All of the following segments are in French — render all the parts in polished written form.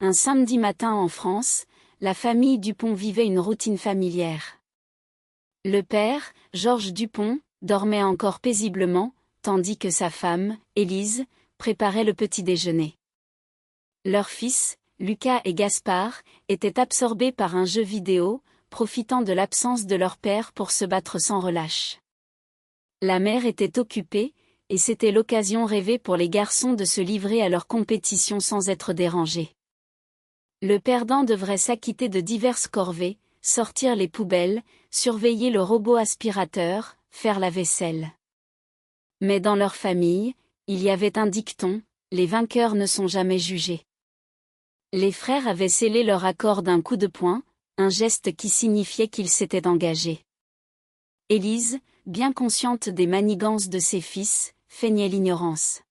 Un samedi matin en France, la famille Dupont vivait une routine familière. Le père, Georges Dupont, dormait encore paisiblement, tandis que sa femme, Élise, préparait le petit déjeuner. Leurs fils, Lucas et Gaspard, étaient absorbés par un jeu vidéo, profitant de l'absence de leur père pour se battre sans relâche. La mère était occupée, et c'était l'occasion rêvée pour les garçons de se livrer à leur compétition sans être dérangés. Le perdant devrait s'acquitter de diverses corvées, sortir les poubelles, surveiller le robot aspirateur, faire la vaisselle. Mais dans leur famille, il y avait un dicton, les vainqueurs ne sont jamais jugés. Les frères avaient scellé leur accord d'un coup de poing, un geste qui signifiait qu'ils s'étaient engagés. Élise, bien consciente des manigances de ses fils, feignait l'ignorance.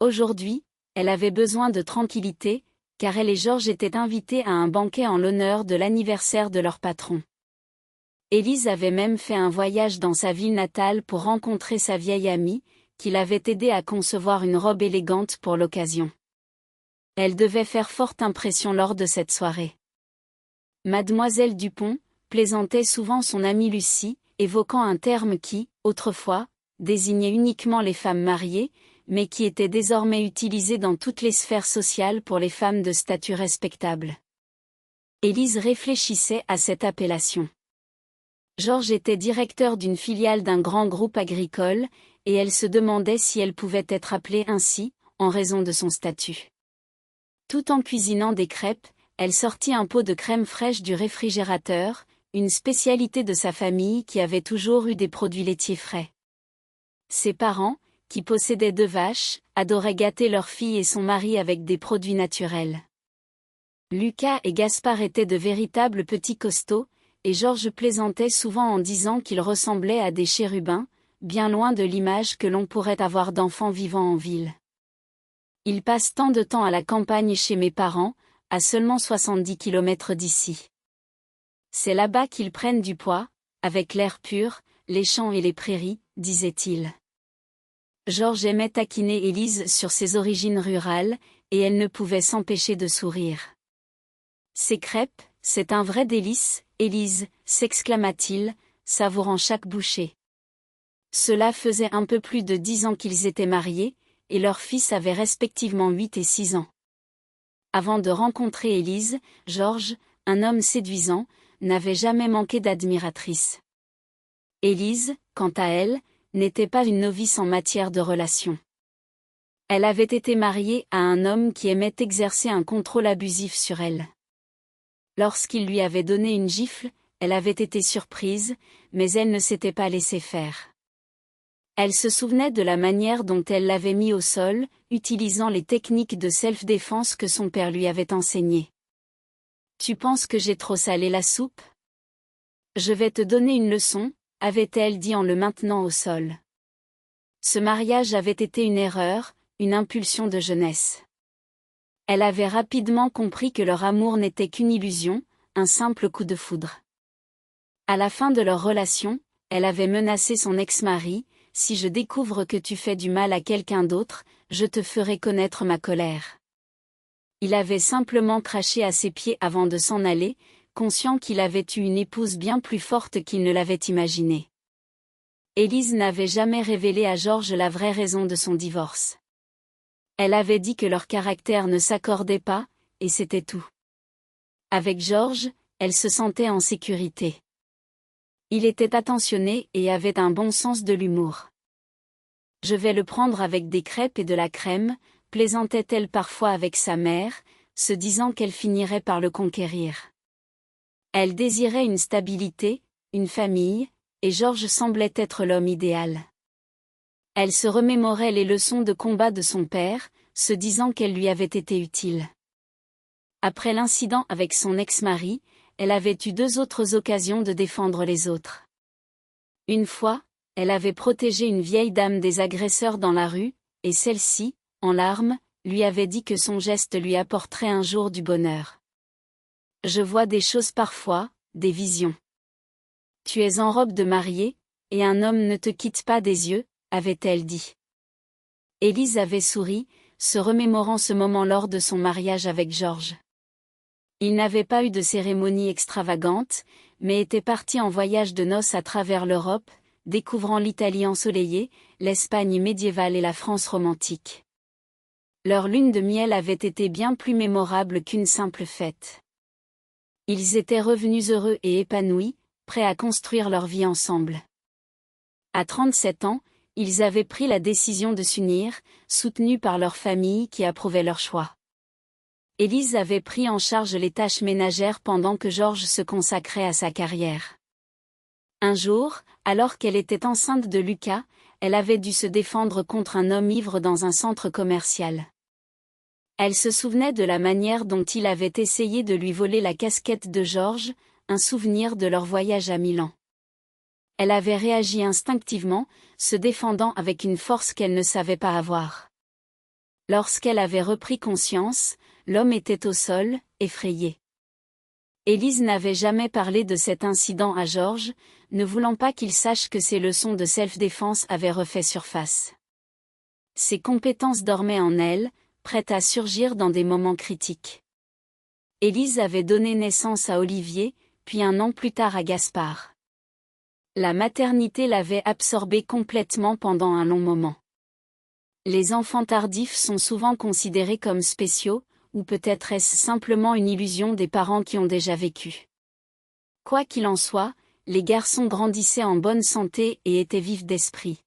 Aujourd'hui, elle avait besoin de tranquillité, car elle et Georges étaient invités à un banquet en l'honneur de l'anniversaire de leur patron. Élise avait même fait un voyage dans sa ville natale pour rencontrer sa vieille amie, qui l'avait aidée à concevoir une robe élégante pour l'occasion. Elle devait faire forte impression lors de cette soirée. Mademoiselle Dupont plaisantait souvent son amie Lucie, évoquant un terme qui, autrefois, désignait uniquement les femmes mariées, mais qui était désormais utilisé dans toutes les sphères sociales pour les femmes de statut respectable. Élise réfléchissait à cette appellation. Georges était directeur d'une filiale d'un grand groupe agricole, et elle se demandait si elle pouvait être appelée ainsi, en raison de son statut. Tout en cuisinant des crêpes, elle sortit un pot de crème fraîche du réfrigérateur, une spécialité de sa famille qui avait toujours eu des produits laitiers frais. Ses parents, qui possédaient 2 vaches, adoraient gâter leur fille et son mari avec des produits naturels. Lucas et Gaspard étaient de véritables petits costauds, et Georges plaisantait souvent en disant qu'ils ressemblaient à des chérubins, bien loin de l'image que l'on pourrait avoir d'enfants vivant en ville. Ils passent tant de temps à la campagne chez mes parents, à seulement 70 km d'ici. C'est là-bas qu'ils prennent du poids, avec l'air pur, les champs et les prairies, disait-il. Georges aimait taquiner Élise sur ses origines rurales, et elle ne pouvait s'empêcher de sourire. Ces crêpes, c'est un vrai délice, Élise, s'exclama-t-il, savourant chaque bouchée. Cela faisait un peu plus de 10 ans qu'ils étaient mariés, et leurs fils avaient respectivement 8 et 6 ans. Avant de rencontrer Élise, Georges, un homme séduisant, n'avait jamais manqué d'admiratrices. Élise, quant à elle, n'était pas une novice en matière de relations. Elle avait été mariée à un homme qui aimait exercer un contrôle abusif sur elle. Lorsqu'il lui avait donné une gifle, elle avait été surprise, mais elle ne s'était pas laissée faire. Elle se souvenait de la manière dont elle l'avait mis au sol, utilisant les techniques de self-défense que son père lui avait enseignées. « Tu penses que j'ai trop salé la soupe ? Je vais te donner une leçon, » avait-elle dit en le maintenant au sol. Ce mariage avait été une erreur, une impulsion de jeunesse. Elle avait rapidement compris que leur amour n'était qu'une illusion, un simple coup de foudre. À la fin de leur relation, elle avait menacé son ex-mari, « Si je découvre que tu fais du mal à quelqu'un d'autre, je te ferai connaître ma colère. » Il avait simplement craché à ses pieds avant de s'en aller, conscient qu'il avait eu une épouse bien plus forte qu'il ne l'avait imaginé. Élise n'avait jamais révélé à Georges la vraie raison de son divorce. Elle avait dit que leurs caractères ne s'accordaient pas, et c'était tout. Avec Georges, elle se sentait en sécurité. Il était attentionné et avait un bon sens de l'humour. « Je vais le prendre avec des crêpes et de la crème », plaisantait-elle parfois avec sa mère, se disant qu'elle finirait par le conquérir. Elle désirait une stabilité, une famille, et Georges semblait être l'homme idéal. Elle se remémorait les leçons de combat de son père, se disant qu'elles lui avaient été utiles. Après l'incident avec son ex-mari, elle avait eu 2 autres occasions de défendre les autres. Une fois, elle avait protégé une vieille dame des agresseurs dans la rue, et celle-ci, en larmes, lui avait dit que son geste lui apporterait un jour du bonheur. « Je vois des choses parfois, des visions. Tu es en robe de mariée, et un homme ne te quitte pas des yeux, » avait-elle dit. Élise avait souri, se remémorant ce moment lors de son mariage avec Georges. Il n'avait pas eu de cérémonie extravagante, mais était parti en voyage de noces à travers l'Europe, découvrant l'Italie ensoleillée, l'Espagne médiévale et la France romantique. Leur lune de miel avait été bien plus mémorable qu'une simple fête. Ils étaient revenus heureux et épanouis, prêts à construire leur vie ensemble. À 37 ans, ils avaient pris la décision de s'unir, soutenus par leur famille qui approuvait leur choix. Élise avait pris en charge les tâches ménagères pendant que Georges se consacrait à sa carrière. Un jour, alors qu'elle était enceinte de Lucas, elle avait dû se défendre contre un homme ivre dans un centre commercial. Elle se souvenait de la manière dont il avait essayé de lui voler la casquette de Georges, un souvenir de leur voyage à Milan. Elle avait réagi instinctivement, se défendant avec une force qu'elle ne savait pas avoir. Lorsqu'elle avait repris conscience, l'homme était au sol, effrayé. Élise n'avait jamais parlé de cet incident à Georges, ne voulant pas qu'il sache que ses leçons de self-défense avaient refait surface. Ses compétences dormaient en elle, prêtes à surgir dans des moments critiques. Élise avait donné naissance à Olivier, puis un an plus tard à Gaspard. La maternité l'avait absorbée complètement pendant un long moment. Les enfants tardifs sont souvent considérés comme spéciaux, ou peut-être est-ce simplement une illusion des parents qui ont déjà vécu. Quoi qu'il en soit, les garçons grandissaient en bonne santé et étaient vifs d'esprit.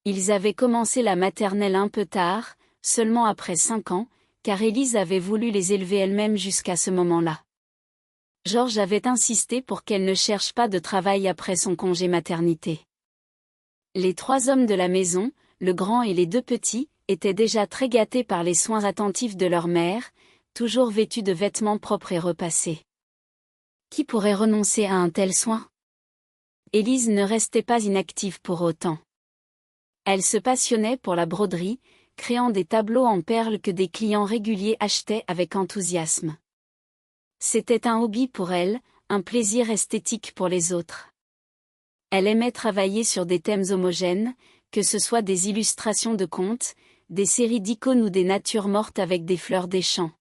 Ils avaient commencé la maternelle un peu tard, seulement après 5 ans, car Élise avait voulu les élever elle-même jusqu'à ce moment-là. Georges avait insisté pour qu'elle ne cherche pas de travail après son congé maternité. Les 3 hommes de la maison, le grand et les 2 petits, étaient déjà très gâtés par les soins attentifs de leur mère, toujours vêtus de vêtements propres et repassés. Qui pourrait renoncer à un tel soin? Élise ne restait pas inactive pour autant. Elle se passionnait pour la broderie, créant des tableaux en perles que des clients réguliers achetaient avec enthousiasme. C'était un hobby pour elle, un plaisir esthétique pour les autres. Elle aimait travailler sur des thèmes homogènes, que ce soit des illustrations de contes, des séries d'icônes ou des natures mortes avec des fleurs des champs.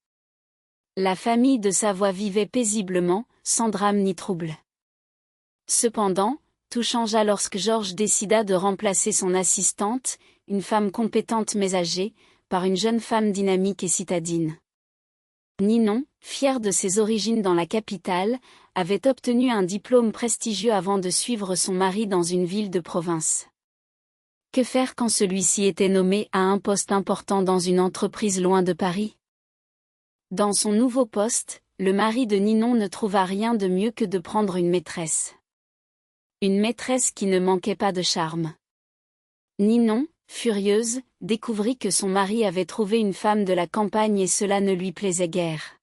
La famille de Savoie vivait paisiblement, sans drame ni trouble. Cependant, tout changea lorsque Georges décida de remplacer son assistante, une femme compétente mais âgée, par une jeune femme dynamique et citadine. Ninon, fière de ses origines dans la capitale, avait obtenu un diplôme prestigieux avant de suivre son mari dans une ville de province. Que faire quand celui-ci était nommé à un poste important dans une entreprise loin de Paris? Dans son nouveau poste, le mari de Ninon ne trouva rien de mieux que de prendre une maîtresse. Une maîtresse qui ne manquait pas de charme. Ninon, furieuse, découvrit que son mari avait trouvé une femme de la campagne et cela ne lui plaisait guère.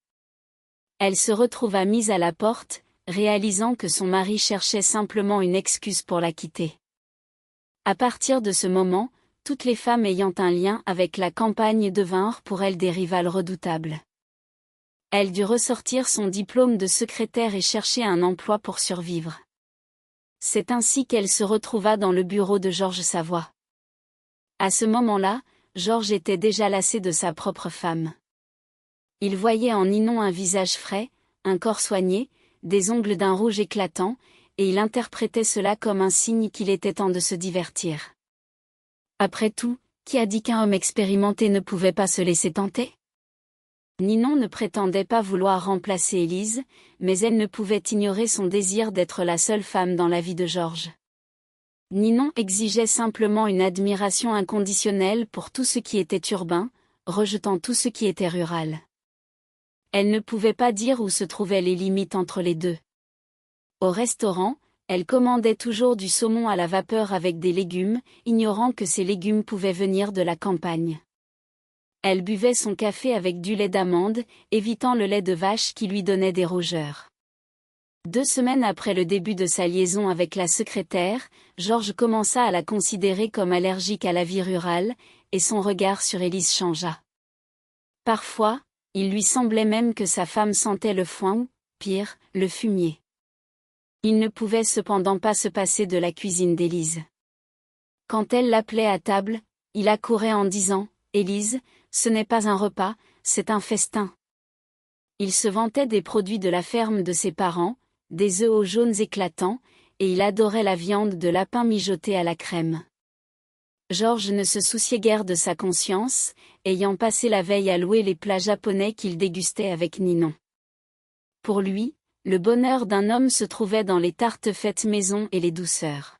Elle se retrouva mise à la porte, réalisant que son mari cherchait simplement une excuse pour la quitter. À partir de ce moment, toutes les femmes ayant un lien avec la campagne devinrent pour elle des rivales redoutables. Elle dut ressortir son diplôme de secrétaire et chercher un emploi pour survivre. C'est ainsi qu'elle se retrouva dans le bureau de Georges Savoie. À ce moment-là, Georges était déjà lassé de sa propre femme. Il voyait en Ninon un visage frais, un corps soigné, des ongles d'un rouge éclatant, et il interprétait cela comme un signe qu'il était temps de se divertir. Après tout, qui a dit qu'un homme expérimenté ne pouvait pas se laisser tenter? Ninon ne prétendait pas vouloir remplacer Élise, mais elle ne pouvait ignorer son désir d'être la seule femme dans la vie de Georges. Ninon exigeait simplement une admiration inconditionnelle pour tout ce qui était urbain, rejetant tout ce qui était rural. Elle ne pouvait pas dire où se trouvaient les limites entre les deux. Au restaurant, elle commandait toujours du saumon à la vapeur avec des légumes, ignorant que ces légumes pouvaient venir de la campagne. Elle buvait son café avec du lait d'amande, évitant le lait de vache qui lui donnait des rougeurs. 2 semaines après le début de sa liaison avec la secrétaire, Georges commença à la considérer comme allergique à la vie rurale, et son regard sur Élise changea. Parfois, il lui semblait même que sa femme sentait le foin ou, pire, le fumier. Il ne pouvait cependant pas se passer de la cuisine d'Élise. Quand elle l'appelait à table, il accourait en disant « Élise, Ce n'est pas un repas, c'est un festin. Il se vantait des produits de la ferme de ses parents, des œufs aux jaunes éclatants, et il adorait la viande de lapin mijotée à la crème. Georges ne se souciait guère de sa conscience, ayant passé la veille à louer les plats japonais qu'il dégustait avec Ninon. Pour lui, le bonheur d'un homme se trouvait dans les tartes faites maison et les douceurs.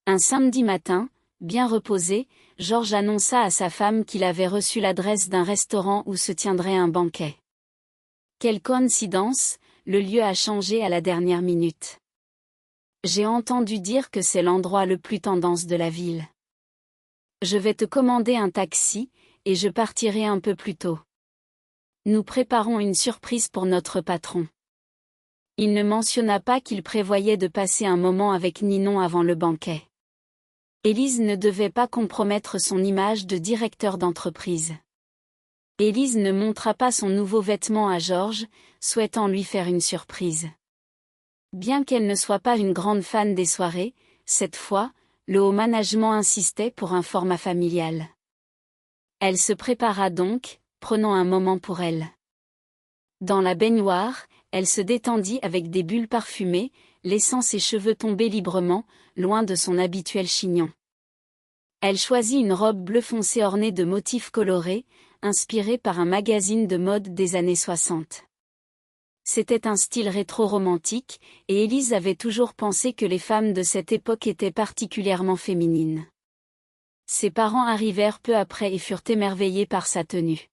Un samedi matin, bien reposé, Georges annonça à sa femme qu'il avait reçu l'adresse d'un restaurant où se tiendrait un banquet. Quelle coïncidence, le lieu a changé à la dernière minute. J'ai entendu dire que c'est l'endroit le plus tendance de la ville. Je vais te commander un taxi, et je partirai un peu plus tôt. Nous préparons une surprise pour notre patron. Il ne mentionna pas qu'il prévoyait de passer un moment avec Ninon avant le banquet. Élise ne devait pas compromettre son image de directeur d'entreprise. Élise ne montra pas son nouveau vêtement à Georges, souhaitant lui faire une surprise. Bien qu'elle ne soit pas une grande fan des soirées, cette fois, le haut management insistait pour un format familial. Elle se prépara donc, prenant un moment pour elle. Dans la baignoire, elle se détendit avec des bulles parfumées, laissant ses cheveux tomber librement, loin de son habituel chignon. Elle choisit une robe bleu foncé ornée de motifs colorés, inspirée par un magazine de mode des années 60. C'était un style rétro-romantique, et Élise avait toujours pensé que les femmes de cette époque étaient particulièrement féminines. Ses parents arrivèrent peu après et furent émerveillés par sa tenue.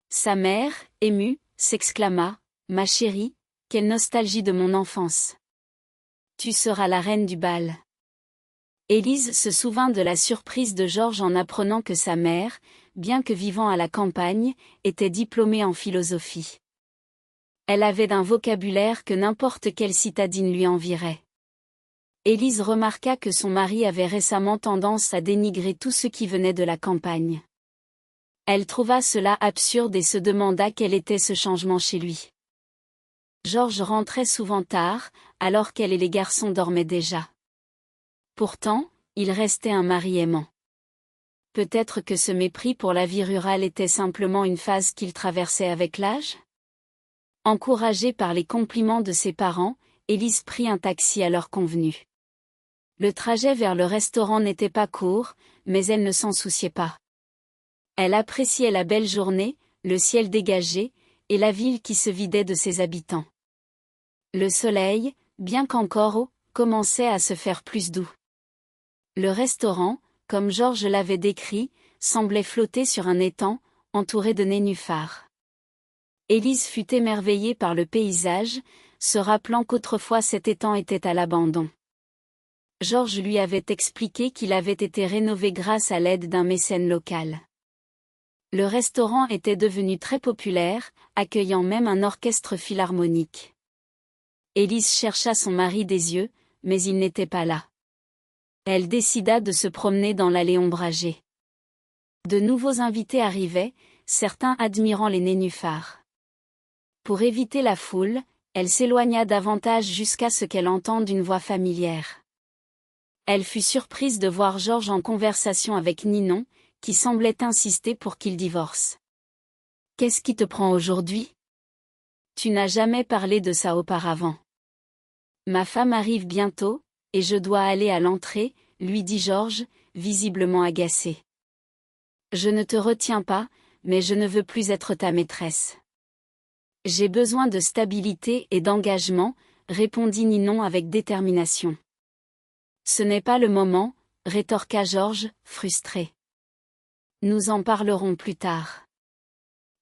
Sa mère, émue, s'exclama : « Ma chérie, quelle nostalgie de mon enfance. Tu seras la reine du bal. » Élise se souvint de la surprise de Georges en apprenant que sa mère, bien que vivant à la campagne, était diplômée en philosophie. Elle avait un vocabulaire que n'importe quelle citadine lui envierait. Élise remarqua que son mari avait récemment tendance à dénigrer tout ce qui venait de la campagne. Elle trouva cela absurde et se demanda quel était ce changement chez lui. Georges rentrait souvent tard, alors qu'elle et les garçons dormaient déjà. Pourtant, il restait un mari aimant. Peut-être que ce mépris pour la vie rurale était simplement une phase qu'il traversait avec l'âge ? Encouragée par les compliments de ses parents, Élise prit un taxi à l'heure convenue. Le trajet vers le restaurant n'était pas court, mais elle ne s'en souciait pas. Elle appréciait la belle journée, le ciel dégagé, et la ville qui se vidait de ses habitants. Le soleil, bien qu'encore haut, commençait à se faire plus doux. Le restaurant, comme Georges l'avait décrit, semblait flotter sur un étang, entouré de nénuphars. Élise fut émerveillée par le paysage, se rappelant qu'autrefois cet étang était à l'abandon. Georges lui avait expliqué qu'il avait été rénové grâce à l'aide d'un mécène local. Le restaurant était devenu très populaire, accueillant même un orchestre philharmonique. Élise chercha son mari des yeux, mais il n'était pas là. Elle décida de se promener dans l'allée ombragée. De nouveaux invités arrivaient, certains admirant les nénuphars. Pour éviter la foule, elle s'éloigna davantage jusqu'à ce qu'elle entende une voix familière. Elle fut surprise de voir Georges en conversation avec Ninon, qui semblait insister pour qu'il divorce. « Qu'est-ce qui te prend aujourd'hui ? Tu n'as jamais parlé de ça auparavant. » « Ma femme arrive bientôt, et je dois aller à l'entrée, » lui dit Georges, visiblement agacé. « Je ne te retiens pas, mais je ne veux plus être ta maîtresse. » « J'ai besoin de stabilité et d'engagement, » répondit Ninon avec détermination. « Ce n'est pas le moment, » rétorqua Georges, frustré. « Nous en parlerons plus tard. »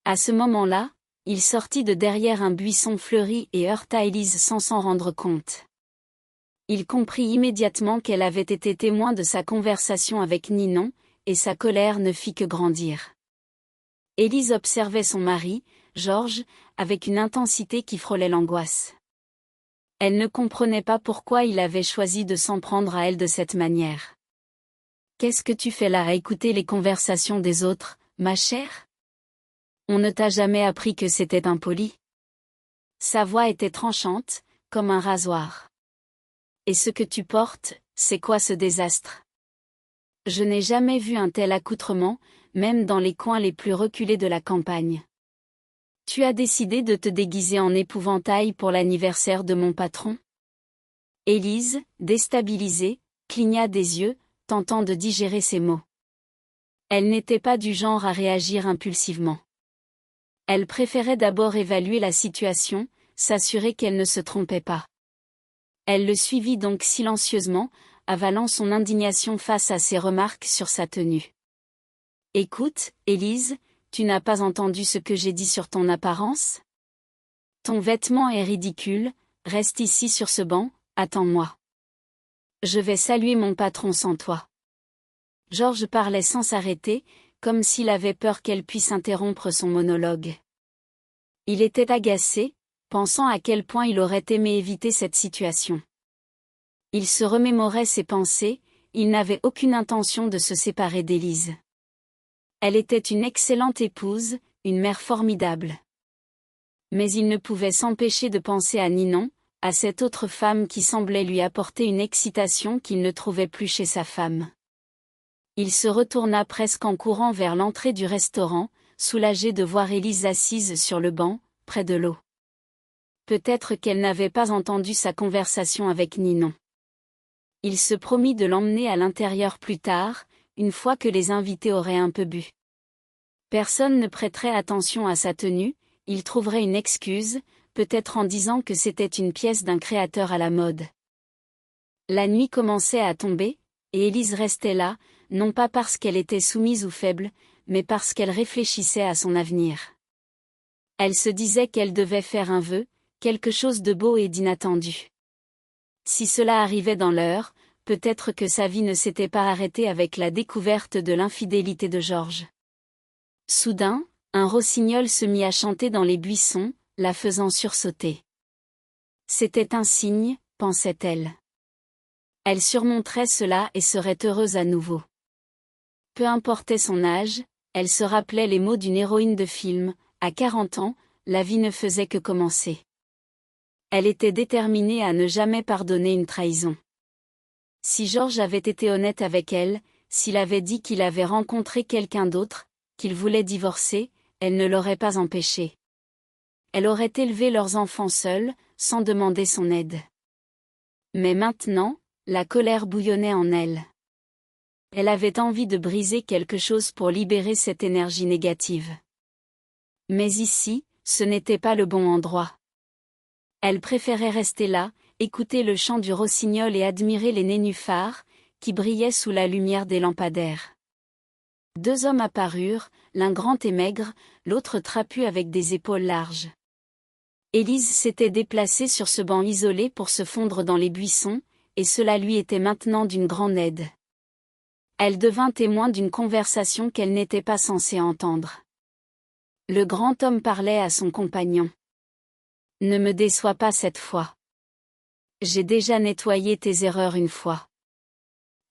À ce moment-là, il sortit de derrière un buisson fleuri et heurta Élise sans s'en rendre compte. Il comprit immédiatement qu'elle avait été témoin de sa conversation avec Ninon, et sa colère ne fit que grandir. Élise observait son mari, Georges, avec une intensité qui frôlait l'angoisse. Elle ne comprenait pas pourquoi il avait choisi de s'en prendre à elle de cette manière. « Qu'est-ce que tu fais là à écouter les conversations des autres, ma chère ? On ne t'a jamais appris que c'était impoli. » Sa voix était tranchante, comme un rasoir. « Et ce que tu portes, c'est quoi ce désastre ? Je n'ai jamais vu un tel accoutrement, » même dans les coins les plus reculés de la campagne. Tu as décidé de te déguiser en épouvantail pour l'anniversaire de mon patron? Élise, déstabilisée, cligna des yeux, tentant de digérer ces mots. Elle n'était pas du genre à réagir impulsivement. Elle préférait d'abord évaluer la situation, s'assurer qu'elle ne se trompait pas. Elle le suivit donc silencieusement, avalant son indignation face à ses remarques sur sa tenue. « Écoute, Élise, tu n'as pas entendu ce que j'ai dit sur ton apparence? Ton vêtement est ridicule, reste ici sur ce banc, attends-moi. Je vais saluer mon patron sans toi. » Georges parlait sans s'arrêter, comme s'il avait peur qu'elle puisse interrompre son monologue. Il était agacé, pensant à quel point il aurait aimé éviter cette situation. Il se remémorait ses pensées, il n'avait aucune intention de se séparer d'Élise. Elle était une excellente épouse, une mère formidable. Mais il ne pouvait s'empêcher de penser à Ninon, à cette autre femme qui semblait lui apporter une excitation qu'il ne trouvait plus chez sa femme. Il se retourna presque en courant vers l'entrée du restaurant, soulagé de voir Élise assise sur le banc, près de l'eau. Peut-être qu'elle n'avait pas entendu sa conversation avec Ninon. Il se promit de l'emmener à l'intérieur plus tard, une fois que les invités auraient un peu bu. Personne ne prêterait attention à sa tenue, il trouverait une excuse, peut-être en disant que c'était une pièce d'un créateur à la mode. La nuit commençait à tomber, et Élise restait là, non pas parce qu'elle était soumise ou faible, mais parce qu'elle réfléchissait à son avenir. Elle se disait qu'elle devait faire un vœu, quelque chose de beau et d'inattendu. Si cela arrivait dans l'heure, peut-être que sa vie ne s'était pas arrêtée avec la découverte de l'infidélité de Georges. Soudain, un rossignol se mit à chanter dans les buissons, la faisant sursauter. C'était un signe, pensait-elle. Elle surmonterait cela et serait heureuse à nouveau. Peu importait son âge, elle se rappelait les mots d'une héroïne de film, à 40 ans, la vie ne faisait que commencer. Elle était déterminée à ne jamais pardonner une trahison. Si Georges avait été honnête avec elle, s'il avait dit qu'il avait rencontré quelqu'un d'autre, qu'il voulait divorcer, elle ne l'aurait pas empêché. Elle aurait élevé leurs enfants seuls, sans demander son aide. Mais maintenant, la colère bouillonnait en elle. Elle avait envie de briser quelque chose pour libérer cette énergie négative. Mais ici, ce n'était pas le bon endroit. Elle préférait rester là, écouter le chant du rossignol et admirer les nénuphars, qui brillaient sous la lumière des lampadaires. Deux hommes apparurent, l'un grand et maigre, l'autre trapu avec des épaules larges. Élise s'était déplacée sur ce banc isolé pour se fondre dans les buissons, et cela lui était maintenant d'une grande aide. Elle devint témoin d'une conversation qu'elle n'était pas censée entendre. Le grand homme parlait à son compagnon. « Ne me déçois pas cette fois. J'ai déjà nettoyé tes erreurs une fois.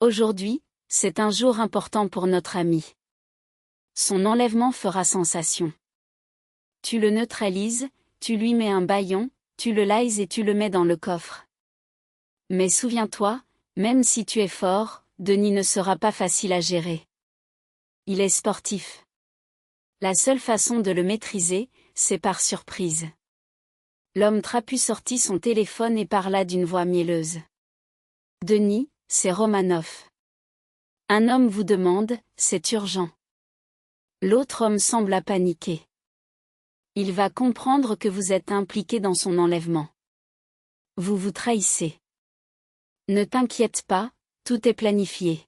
Aujourd'hui, c'est un jour important pour notre ami. Son enlèvement fera sensation. Tu le neutralises, tu lui mets un bâillon, tu le lies et tu le mets dans le coffre. Mais souviens-toi, même si tu es fort, Denis ne sera pas facile à gérer. Il est sportif. La seule façon de le maîtriser, c'est par surprise. » L'homme trapu sortit son téléphone et parla d'une voix mielleuse. « Denis, c'est Romanov. Un homme vous demande, c'est urgent. » L'autre homme sembla paniquer. « Il va comprendre que vous êtes impliqué dans son enlèvement. Vous vous trahissez. Ne t'inquiète pas, tout est planifié.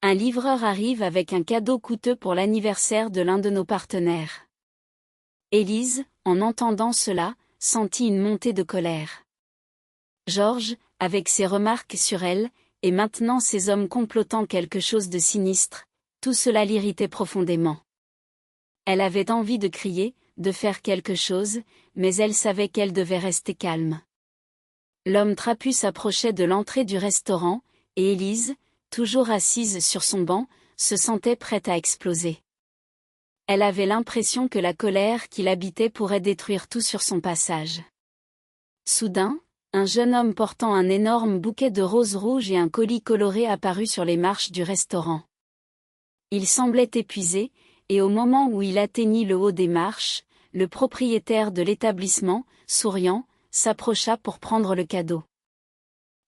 Un livreur arrive avec un cadeau coûteux pour l'anniversaire de l'un de nos partenaires. » Élise, en entendant cela, sentit une montée de colère. Georges, avec ses remarques sur elle, et maintenant ces hommes complotant quelque chose de sinistre, tout cela l'irritait profondément. Elle avait envie de crier, de faire quelque chose, mais elle savait qu'elle devait rester calme. L'homme trapu s'approchait de l'entrée du restaurant, et Élise, toujours assise sur son banc, se sentait prête à exploser. Elle avait l'impression que la colère qui l'habitait pourrait détruire tout sur son passage. Soudain, un jeune homme portant un énorme bouquet de roses rouges et un colis coloré apparut sur les marches du restaurant. Il semblait épuisé, et au moment où il atteignit le haut des marches, le propriétaire de l'établissement, souriant, s'approcha pour prendre le cadeau.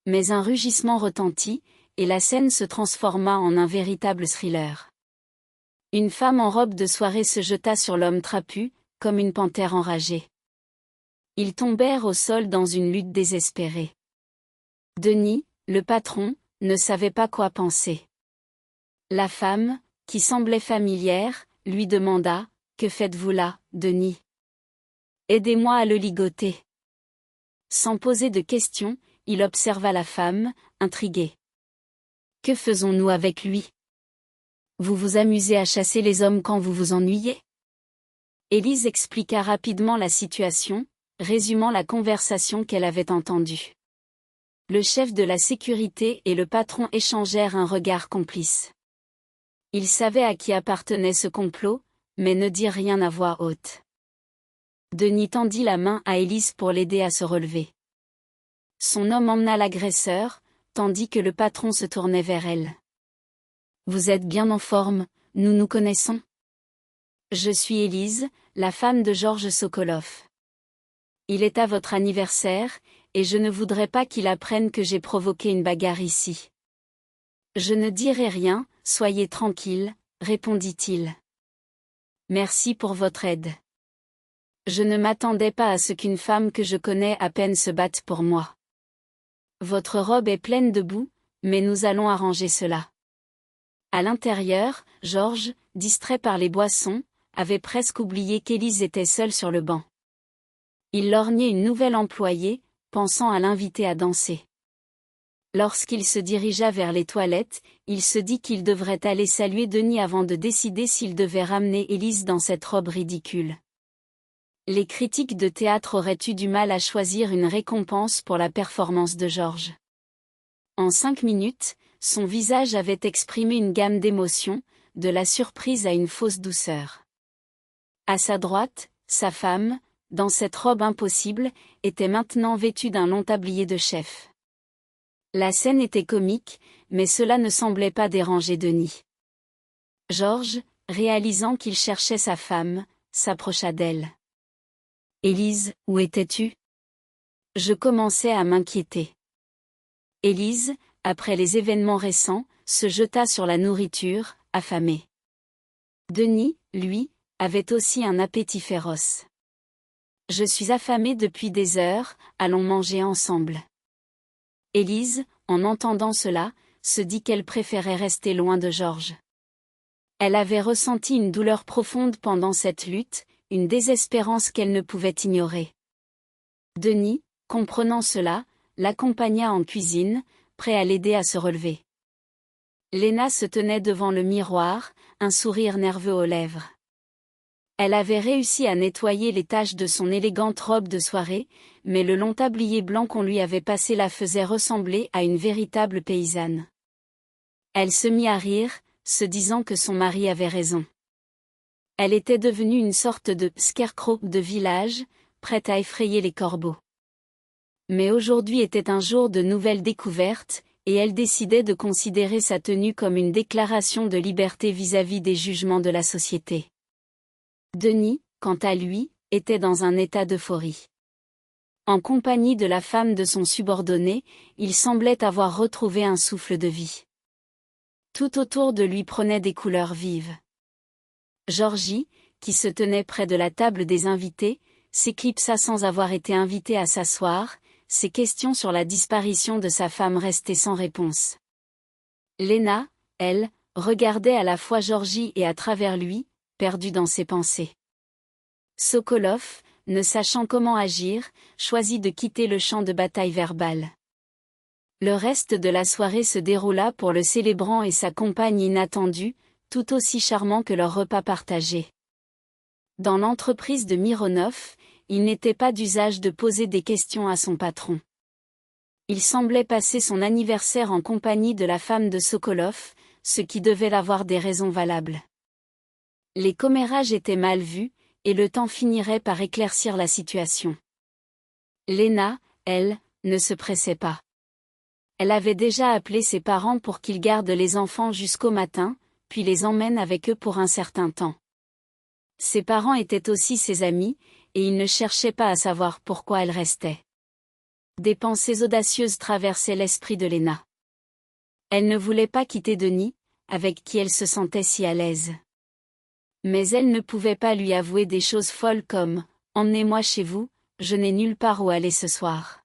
Mais un rugissement retentit, et la scène se transforma en un véritable thriller. Une femme en robe de soirée se jeta sur l'homme trapu, comme une panthère enragée. Ils tombèrent au sol dans une lutte désespérée. Denis, le patron, ne savait pas quoi penser. La femme, qui semblait familière, lui demanda : « Que faites-vous là, Denis ? Aidez-moi à le ligoter. » Sans poser de questions, il observa la femme, intrigué. « Que faisons-nous avec lui ? Vous vous amusez à chasser les hommes quand vous vous ennuyez ? » Élise expliqua rapidement la situation, résumant la conversation qu'elle avait entendue. Le chef de la sécurité et le patron échangèrent un regard complice. Ils savaient à qui appartenait ce complot, mais ne dirent rien à voix haute. Denis tendit la main à Élise pour l'aider à se relever. Son homme emmena l'agresseur, tandis que le patron se tournait vers elle. « Vous êtes bien en forme, nous nous connaissons ? Je suis Élise, la femme de Georges Sokolov. Il est à votre anniversaire, et je ne voudrais pas qu'il apprenne que j'ai provoqué une bagarre ici. » « Je ne dirai rien, soyez tranquille, » répondit-il. « Merci pour votre aide. Je ne m'attendais pas à ce qu'une femme que je connais à peine se batte pour moi. Votre robe est pleine de boue, mais nous allons arranger cela. » À l'intérieur, Georges, distrait par les boissons, avait presque oublié qu'Élise était seule sur le banc. Il lorgnait une nouvelle employée, pensant à l'inviter à danser. Lorsqu'il se dirigea vers les toilettes, il se dit qu'il devrait aller saluer Denis avant de décider s'il devait ramener Élise dans cette robe ridicule. Les critiques de théâtre auraient eu du mal à choisir une récompense pour la performance de Georges. En 5 minutes, son visage avait exprimé une gamme d'émotions, de la surprise à une fausse douceur. À sa droite, sa femme, dans cette robe impossible, était maintenant vêtue d'un long tablier de chef. La scène était comique, mais cela ne semblait pas déranger Denis. Georges, réalisant qu'il cherchait sa femme, s'approcha d'elle. « Élise, où étais-tu ? Je commençais à m'inquiéter. » Élise, après les événements récents, se jeta sur la nourriture, affamée. Denis, lui, avait aussi un appétit féroce. « Je suis affamé depuis des heures, allons manger ensemble. » Élise, en entendant cela, se dit qu'elle préférait rester loin de Georges. Elle avait ressenti une douleur profonde pendant cette lutte, une désespérance qu'elle ne pouvait ignorer. Denis, comprenant cela, l'accompagna en cuisine, prêt à l'aider à se relever. Léna se tenait devant le miroir, un sourire nerveux aux lèvres. Elle avait réussi à nettoyer les taches de son élégante robe de soirée, mais le long tablier blanc qu'on lui avait passé la faisait ressembler à une véritable paysanne. Elle se mit à rire, se disant que son mari avait raison. Elle était devenue une sorte de scarecrow de village, prête à effrayer les corbeaux. Mais aujourd'hui était un jour de nouvelles découvertes, et elle décidait de considérer sa tenue comme une déclaration de liberté vis-à-vis des jugements de la société. Denis, quant à lui, était dans un état d'euphorie. En compagnie de la femme de son subordonné, il semblait avoir retrouvé un souffle de vie. Tout autour de lui prenait des couleurs vives. Georgie, qui se tenait près de la table des invités, s'éclipsa sans avoir été invitée à s'asseoir, ses questions sur la disparition de sa femme restaient sans réponse. Léna, elle, regardait à la fois Georgie et à travers lui, perdue dans ses pensées. Sokolov, ne sachant comment agir, choisit de quitter le champ de bataille verbal. Le reste de la soirée se déroula pour le célébrant et sa compagne inattendue, tout aussi charmant que leur repas partagé. Dans l'entreprise de Mironov, il n'était pas d'usage de poser des questions à son patron. Il semblait passer son anniversaire en compagnie de la femme de Sokolov, ce qui devait avoir des raisons valables. Les commérages étaient mal vus, et le temps finirait par éclaircir la situation. Léna, elle, ne se pressait pas. Elle avait déjà appelé ses parents pour qu'ils gardent les enfants jusqu'au matin, puis les emmène avec eux pour un certain temps. Ses parents étaient aussi ses amis, et il ne cherchait pas à savoir pourquoi elle restait. Des pensées audacieuses traversaient l'esprit de Lena. Elle ne voulait pas quitter Denis, avec qui elle se sentait si à l'aise. Mais elle ne pouvait pas lui avouer des choses folles comme « Emmenez-moi chez vous, je n'ai nulle part où aller ce soir ».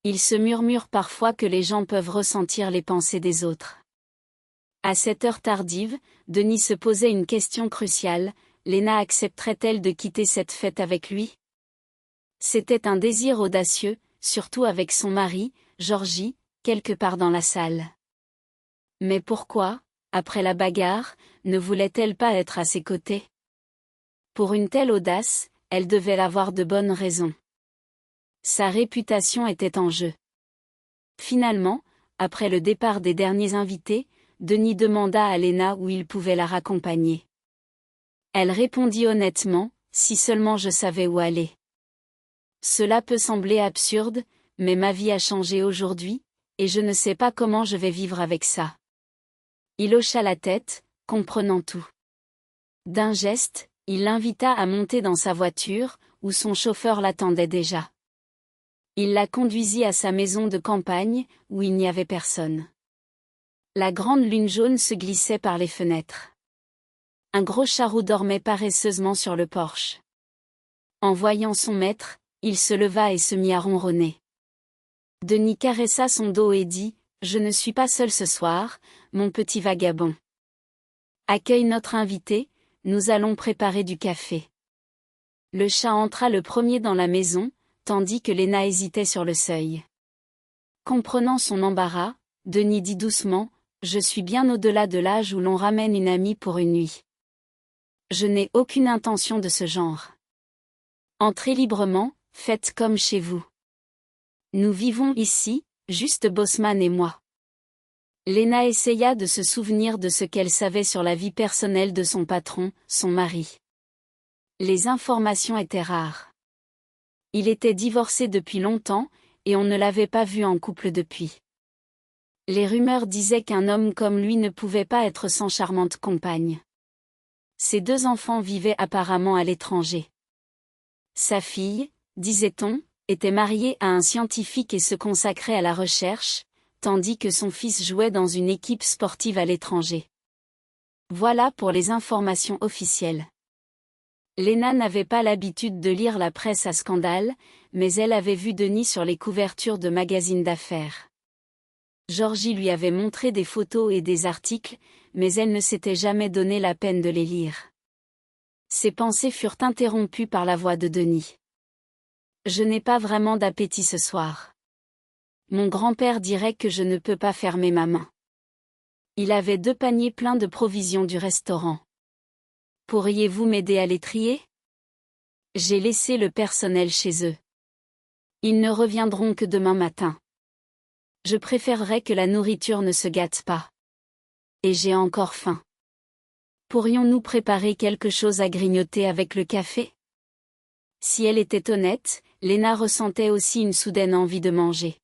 Il se murmure parfois que les gens peuvent ressentir les pensées des autres. À cette heure tardive, Denis se posait une question cruciale, Lena accepterait-elle de quitter cette fête avec lui? C'était un désir audacieux, surtout avec son mari, Georgie, quelque part dans la salle. Mais pourquoi, après la bagarre, ne voulait-elle pas être à ses côtés? Pour une telle audace, elle devait avoir de bonnes raisons. Sa réputation était en jeu. Finalement, après le départ des derniers invités, Denis demanda à Lena où il pouvait la raccompagner. Elle répondit honnêtement, si seulement je savais où aller. Cela peut sembler absurde, mais ma vie a changé aujourd'hui, et je ne sais pas comment je vais vivre avec ça. Il hocha la tête, comprenant tout. D'un geste, il l'invita à monter dans sa voiture, où son chauffeur l'attendait déjà. Il la conduisit à sa maison de campagne, où il n'y avait personne. La grande lune jaune se glissait par les fenêtres. Un gros charrot dormait paresseusement sur le porche. En voyant son maître, il se leva et se mit à ronronner. Denis caressa son dos et dit « Je ne suis pas seul ce soir, mon petit vagabond. Accueille notre invité, nous allons préparer du café. » Le chat entra le premier dans la maison, tandis que Lena hésitait sur le seuil. Comprenant son embarras, Denis dit doucement « Je suis bien au-delà de l'âge où l'on ramène une amie pour une nuit. Je n'ai aucune intention de ce genre. Entrez librement, faites comme chez vous. Nous vivons ici, juste Bosman et moi. » Lena essaya de se souvenir de ce qu'elle savait sur la vie personnelle de son patron, son mari. Les informations étaient rares. Il était divorcé depuis longtemps, et on ne l'avait pas vu en couple depuis. Les rumeurs disaient qu'un homme comme lui ne pouvait pas être sans charmante compagne. Ses 2 enfants vivaient apparemment à l'étranger. Sa fille, disait-on, était mariée à un scientifique et se consacrait à la recherche, tandis que son fils jouait dans une équipe sportive à l'étranger. Voilà pour les informations officielles. Lena n'avait pas l'habitude de lire la presse à scandale, mais elle avait vu Denis sur les couvertures de magazines d'affaires. Georgie lui avait montré des photos et des articles, mais elle ne s'était jamais donné la peine de les lire. Ses pensées furent interrompues par la voix de Denis. « Je n'ai pas vraiment d'appétit ce soir. Mon grand-père dirait que je ne peux pas fermer ma main. » Il avait 2 paniers pleins de provisions du restaurant. « Pourriez-vous m'aider à les trier? J'ai laissé le personnel chez eux. Ils ne reviendront que demain matin. Je préférerais que la nourriture ne se gâte pas. Et j'ai encore faim. Pourrions-nous préparer quelque chose à grignoter avec le café? » Si elle était honnête, Lena ressentait aussi une soudaine envie de manger.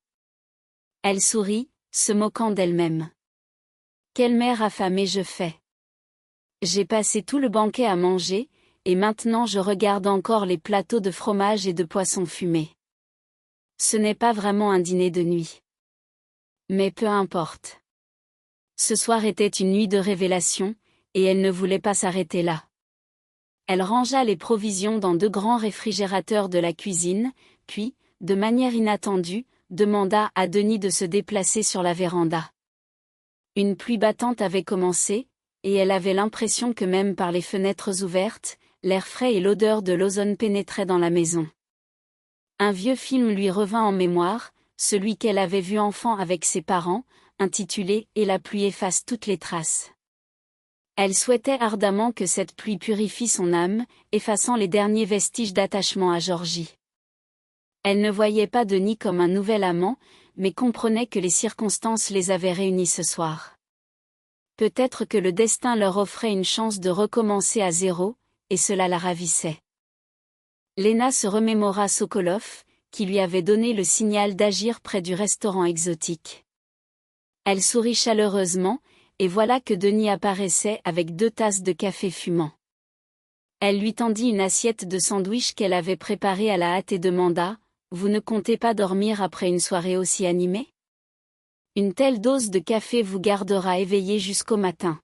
Elle sourit, se moquant d'elle-même. Quelle mère affamée je fais. J'ai passé tout le banquet à manger, et maintenant je regarde encore les plateaux de fromage et de poisson fumé. Ce n'est pas vraiment un dîner de nuit. Mais peu importe. Ce soir était une nuit de révélation, et elle ne voulait pas s'arrêter là. Elle rangea les provisions dans 2 grands réfrigérateurs de la cuisine, puis, de manière inattendue, demanda à Denis de se déplacer sur la véranda. Une pluie battante avait commencé, et elle avait l'impression que même par les fenêtres ouvertes, l'air frais et l'odeur de l'ozone pénétraient dans la maison. Un vieux film lui revint en mémoire, celui qu'elle avait vu enfant avec ses parents, intitulé « Et la pluie efface toutes les traces ». Elle souhaitait ardemment que cette pluie purifie son âme, effaçant les derniers vestiges d'attachement à Georgie. Elle ne voyait pas Denis comme un nouvel amant, mais comprenait que les circonstances les avaient réunis ce soir. Peut-être que le destin leur offrait une chance de recommencer à zéro, et cela la ravissait. Lena se remémora Sokolov, qui lui avait donné le signal d'agir près du restaurant exotique. Elle sourit chaleureusement, et voilà que Denis apparaissait avec 2 tasses de café fumant. Elle lui tendit une assiette de sandwich qu'elle avait préparée à la hâte et demanda : « Vous ne comptez pas dormir après une soirée aussi animée ? Une telle dose de café vous gardera éveillé jusqu'au matin.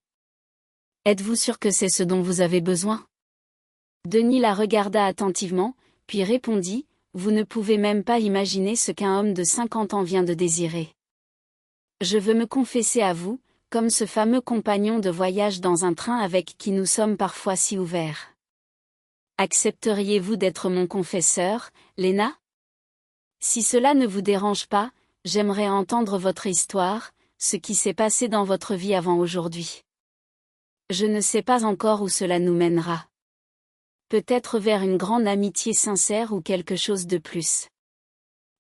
Êtes-vous sûr que c'est ce dont vous avez besoin ? » Denis la regarda attentivement, puis répondit : « Vous ne pouvez même pas imaginer ce qu'un homme de 50 ans vient de désirer. Je veux me confesser à vous, comme ce fameux compagnon de voyage dans un train avec qui nous sommes parfois si ouverts. Accepteriez-vous d'être mon confesseur, Léna ? Si cela ne vous dérange pas, j'aimerais entendre votre histoire, ce qui s'est passé dans votre vie avant aujourd'hui. Je ne sais pas encore où cela nous mènera. Peut-être vers une grande amitié sincère ou quelque chose de plus.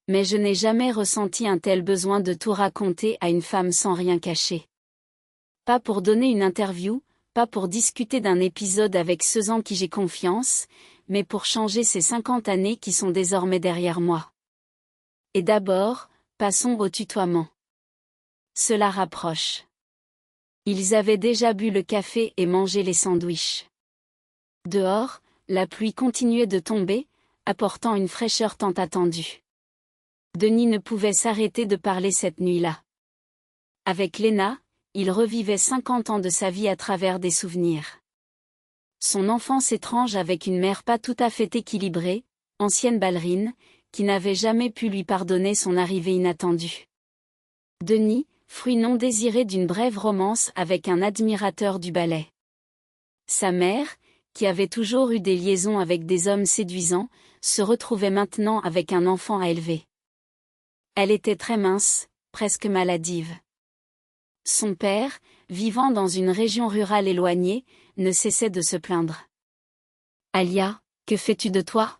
Mais je n'ai jamais ressenti un tel besoin de tout raconter à une femme sans rien cacher. Pas pour donner une interview, pas pour discuter d'un épisode avec ceux en qui j'ai confiance, mais pour changer ces 50 années qui sont désormais derrière moi. Et d'abord, passons au tutoiement. Cela rapproche. » Ils avaient déjà bu le café et mangé les sandwichs. Dehors, la pluie continuait de tomber, apportant une fraîcheur tant attendue. Denis ne pouvait s'arrêter de parler cette nuit-là. Avec Léna, il revivait 50 ans de sa vie à travers des souvenirs. Son enfance étrange avec une mère pas tout à fait équilibrée, ancienne ballerine, qui n'avait jamais pu lui pardonner son arrivée inattendue. Denis, fruit non désiré d'une brève romance avec un admirateur du ballet. Sa mère, qui avait toujours eu des liaisons avec des hommes séduisants, se retrouvait maintenant avec un enfant à élever. Elle était très mince, presque maladive. Son père, vivant dans une région rurale éloignée, ne cessait de se plaindre. « Alia, que fais-tu de toi ?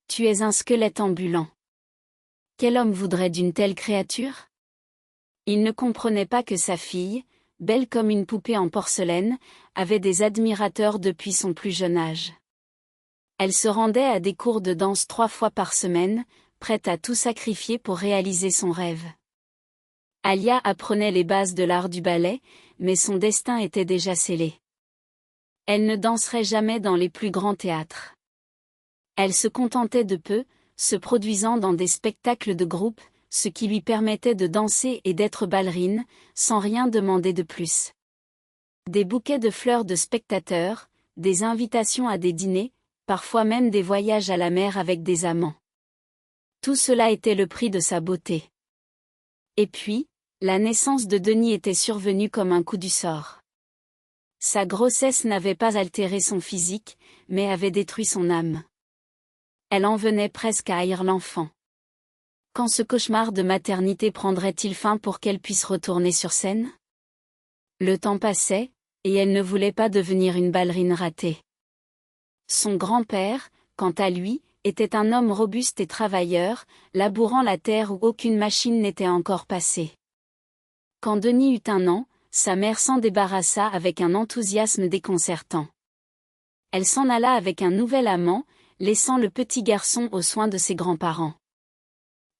Tu es un squelette ambulant. Quel homme voudrait d'une telle créature ? » Il ne comprenait pas que sa fille, belle comme une poupée en porcelaine, avait des admirateurs depuis son plus jeune âge. Elle se rendait à des cours de danse 3 fois par semaine, prête à tout sacrifier pour réaliser son rêve. Alia apprenait les bases de l'art du ballet, mais son destin était déjà scellé. Elle ne danserait jamais dans les plus grands théâtres. Elle se contentait de peu, se produisant dans des spectacles de groupe, ce qui lui permettait de danser et d'être ballerine, sans rien demander de plus. Des bouquets de fleurs de spectateurs, des invitations à des dîners, parfois même des voyages à la mer avec des amants. Tout cela était le prix de sa beauté. Et puis, la naissance de Denis était survenue comme un coup du sort. Sa grossesse n'avait pas altéré son physique, mais avait détruit son âme. Elle en venait presque à haïr l'enfant. Quand ce cauchemar de maternité prendrait-il fin pour qu'elle puisse retourner sur scène ? Le temps passait, et elle ne voulait pas devenir une ballerine ratée. Son grand-père, quant à lui, était un homme robuste et travailleur, labourant la terre où aucune machine n'était encore passée. Quand Denis eut 1 an, sa mère s'en débarrassa avec un enthousiasme déconcertant. Elle s'en alla avec un nouvel amant, laissant le petit garçon aux soins de ses grands-parents.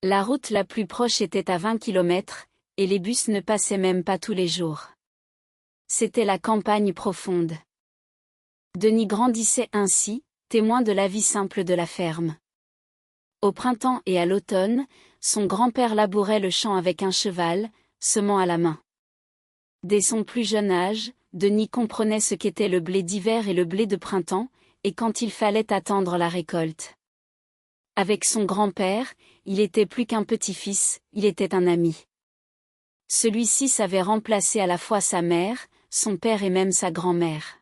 La route la plus proche était à 20 km, et les bus ne passaient même pas tous les jours. C'était la campagne profonde. Denis grandissait ainsi, témoin de la vie simple de la ferme. Au printemps et à l'automne, son grand-père labourait le champ avec un cheval, semant à la main. Dès son plus jeune âge, Denis comprenait ce qu'était le blé d'hiver et le blé de printemps, et quand il fallait attendre la récolte. Avec son grand-père, il était plus qu'un petit-fils, il était un ami. Celui-ci savait remplacer à la fois sa mère, son père et même sa grand-mère.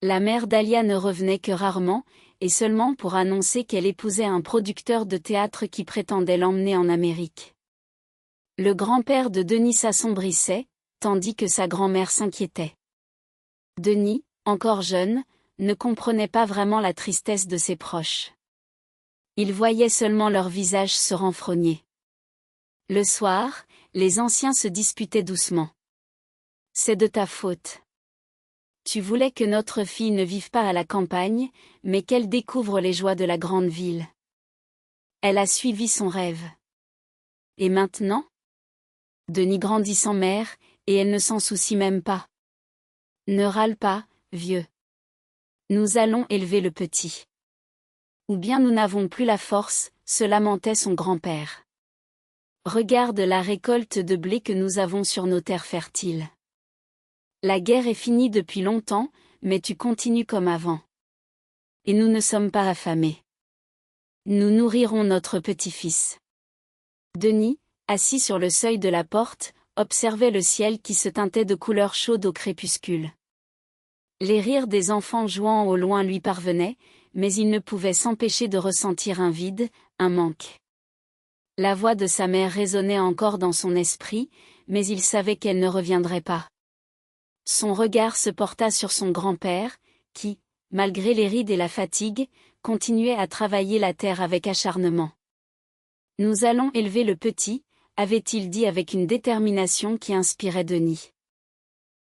La mère d'Alia ne revenait que rarement, et seulement pour annoncer qu'elle épousait un producteur de théâtre qui prétendait l'emmener en Amérique. Le grand-père de Denis s'assombrissait, tandis que sa grand-mère s'inquiétait. Denis, encore jeune, ne comprenait pas vraiment la tristesse de ses proches. Il voyait seulement leurs visages se renfrogner. Le soir, les anciens se disputaient doucement. « C'est de ta faute. Tu voulais que notre fille ne vive pas à la campagne, mais qu'elle découvre les joies de la grande ville. Elle a suivi son rêve. Et maintenant ? » Denis grandit sans mère, et elle ne s'en soucie même pas. Ne râle pas, vieux. Nous allons élever le petit. Ou bien nous n'avons plus la force, se lamentait son grand-père. Regarde la récolte de blé que nous avons sur nos terres fertiles. La guerre est finie depuis longtemps, mais tu continues comme avant. Et nous ne sommes pas affamés. Nous nourrirons notre petit-fils. Denis, assis sur le seuil de la porte, observait le ciel qui se teintait de couleurs chaudes au crépuscule. Les rires des enfants jouant au loin lui parvenaient, mais il ne pouvait s'empêcher de ressentir un vide, un manque. La voix de sa mère résonnait encore dans son esprit, mais il savait qu'elle ne reviendrait pas. Son regard se porta sur son grand-père, qui, malgré les rides et la fatigue, continuait à travailler la terre avec acharnement. Nous allons élever le petit, avait-il dit avec une détermination qui inspirait Denis.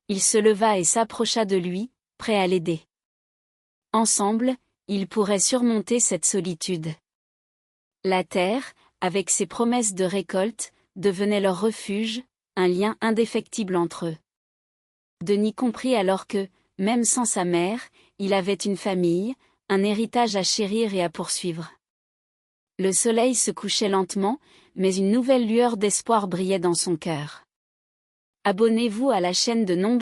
Il se leva et s'approcha de lui, prêt à l'aider. Ensemble, ils pourraient surmonter cette solitude. La terre, avec ses promesses de récolte, devenait leur refuge, un lien indéfectible entre eux. Denis comprit alors que, même sans sa mère, il avait une famille, un héritage à chérir et à poursuivre. Le soleil se couchait lentement, mais une nouvelle lueur d'espoir brillait dans son cœur. Abonnez-vous à la chaîne de Nombre